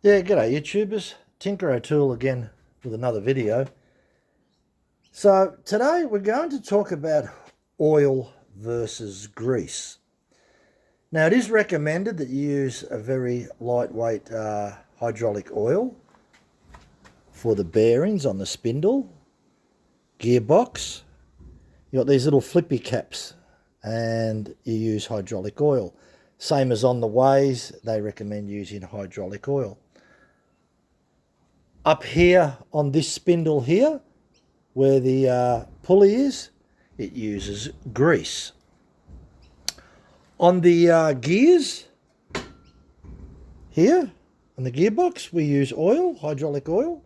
Yeah, g'day YouTubers. Tinker O'Toole again with another video. So today we're going to talk about oil versus grease. Now it is recommended that you use a very lightweight hydraulic oil for the bearings on the spindle, gearbox. You've got these little flippy caps and you use hydraulic oil. Same as on the ways, they recommend using hydraulic oil. Up here on this spindle here, where the pulley is, it uses grease. On the gears here, on the gearbox, we use oil, hydraulic oil.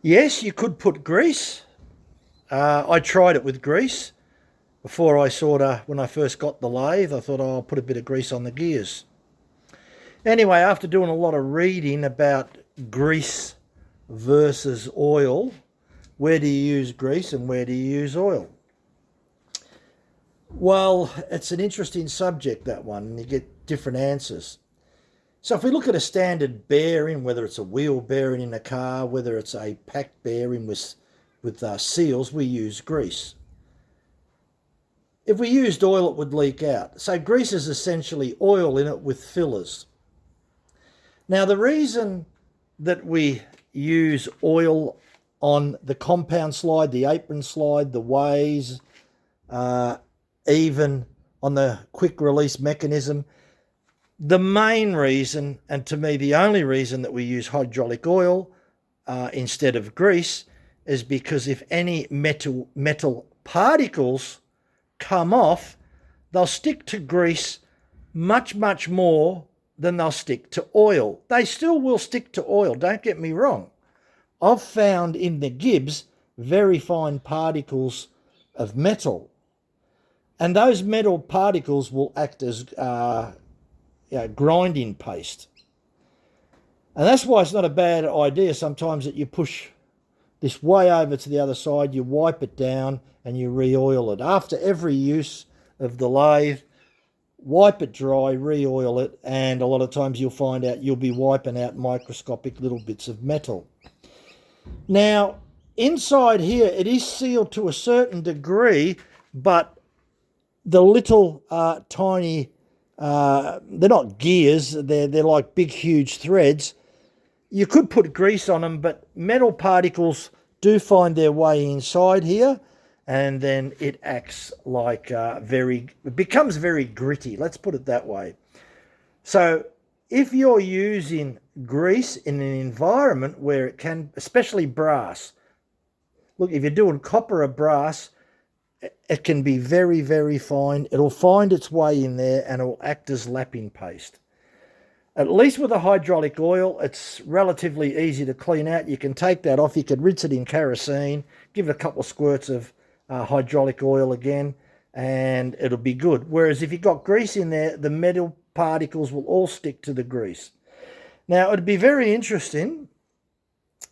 Yes, you could put grease. I tried it with grease before when I first got the lathe, I thought, oh, I'll put a bit of grease on the gears. Anyway, after doing a lot of reading about grease versus oil, where do you use grease and where do you use oil? Well, it's an interesting subject, that one, and you get different answers. So if we look at a standard bearing, whether it's a wheel bearing in a car, whether it's a pack bearing with seals, we use grease. If we used oil, it would leak out. So grease is essentially oil in it with fillers. Now, the reason that we use oil on the compound slide, the apron slide, the ways, even on the quick release mechanism, the main reason, and to me the only reason that we use hydraulic oil instead of grease, is because if any metal particles come off, they'll stick to grease much more than they'll stick to oil. They still will stick to oil, don't get me wrong. I've found in the gibs very fine particles of metal, and those metal particles will act as grinding paste. And that's why it's not a bad idea sometimes that you push this way over to the other side, you wipe it down and you re-oil it. After every use of the lathe, wipe it dry, re-oil it, and a lot of times you'll find out you'll be wiping out microscopic little bits of metal. Now, inside here, it is sealed to a certain degree, but the little tiny, they're not gears, they're like big, huge threads. You could put grease on them, but metal particles do find their way inside here, and then it acts like it becomes very gritty, let's put it that way. So if you're using grease in an environment where it can, especially brass, look, if you're doing copper or brass, it can be very fine. It'll find its way in there and it will act as lapping paste. At least with a hydraulic oil, it's relatively easy to clean out. You can take that off. You could rinse it in kerosene, give it a couple of squirts of hydraulic oil again, and it'll be good. Whereas if you've got grease in there, the metal particles will all stick to the grease. Now, it'd be very interesting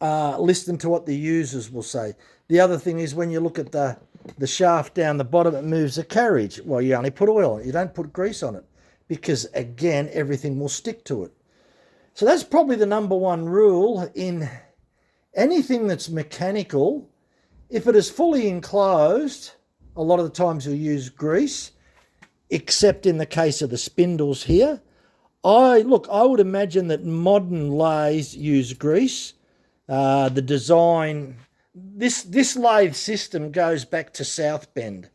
listening to what the users will say. The other thing is when you look at the shaft down the bottom, it moves a carriage. Well, you only put oil on it. You don't put grease on it, because again, everything will stick to it. So that's probably the number one rule in anything that's mechanical. If it is fully enclosed, a lot of the times you'll use grease, except in the case of the spindles here. I would imagine that modern lathes use grease. The design, this lathe system goes back to South Bend.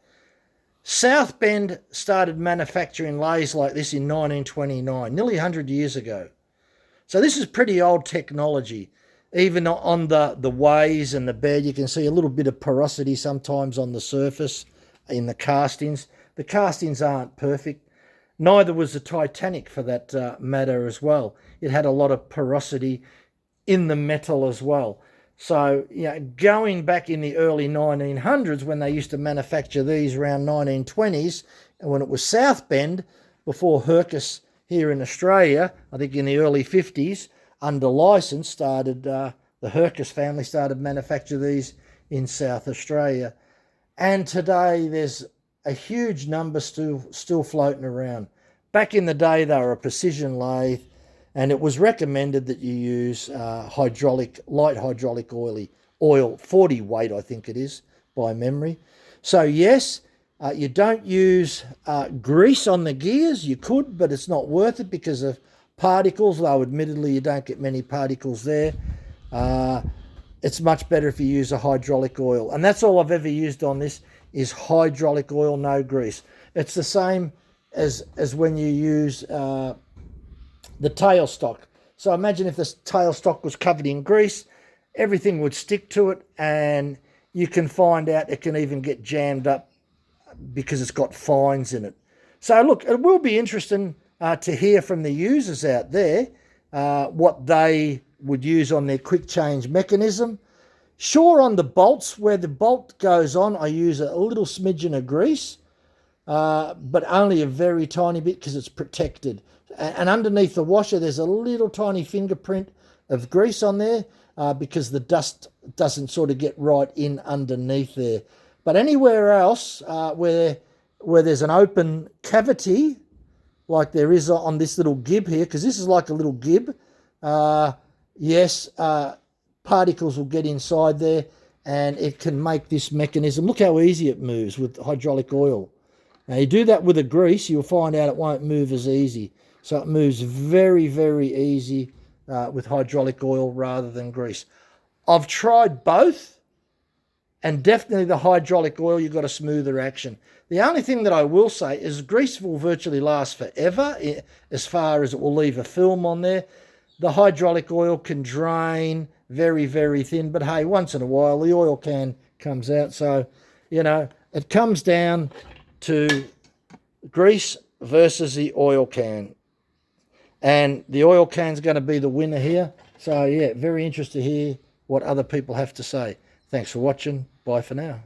South Bend started manufacturing lathes like this in 1929, nearly 100 years ago. So this is pretty old technology. Even on the ways and the bed, you can see a little bit of porosity sometimes on the surface in the castings. The castings aren't perfect. Neither was the Titanic, for that matter, as well. It had a lot of porosity in the metal as well. So, going back in the early 1900s, when they used to manufacture these around 1920s, and when it was South Bend, before Hercus here in Australia, I think in the early 50s, under license, the Hercus family started manufacture these in South Australia. And today there's a huge number still floating around. Back in the day, they were a precision lathe, And it was recommended that you use light hydraulic oil, 40 weight, I think it is, by memory. So yes, you don't use grease on the gears. You could, but it's not worth it because of particles, though admittedly you don't get many particles there. It's much better if you use a hydraulic oil. And that's all I've ever used on this is hydraulic oil, no grease. It's the same as when you use the tailstock. So imagine if this tailstock was covered in grease, everything would stick to it, and you can find out it can even get jammed up because it's got fines in it. So look, it will be interesting to hear from the users out there what they would use on their quick change mechanism. Sure, on the bolts, where the bolt goes on, I use a little smidgen of grease, but only a very tiny bit because it's protected. And underneath the washer, there's a little tiny fingerprint of grease on there because the dust doesn't sort of get right in underneath there. But anywhere else where there's an open cavity, like there is on this little gib here, because this is like a little gib, yes, particles will get inside there and it can make this mechanism. Look how easy it moves with hydraulic oil. Now you do that with a grease, you'll find out it won't move as easy. So it moves very, very easy with hydraulic oil rather than grease. I've tried both, and definitely the hydraulic oil, you've got a smoother action. The only thing that I will say is grease will virtually last forever as far as it will leave a film on there. The hydraulic oil can drain very, very thin, but hey, once in a while the oil can comes out. So, you know, it comes down to grease versus the oil can. And the oil can's going to be the winner here. So, yeah, very interested to hear what other people have to say. Thanks for watching. Bye for now.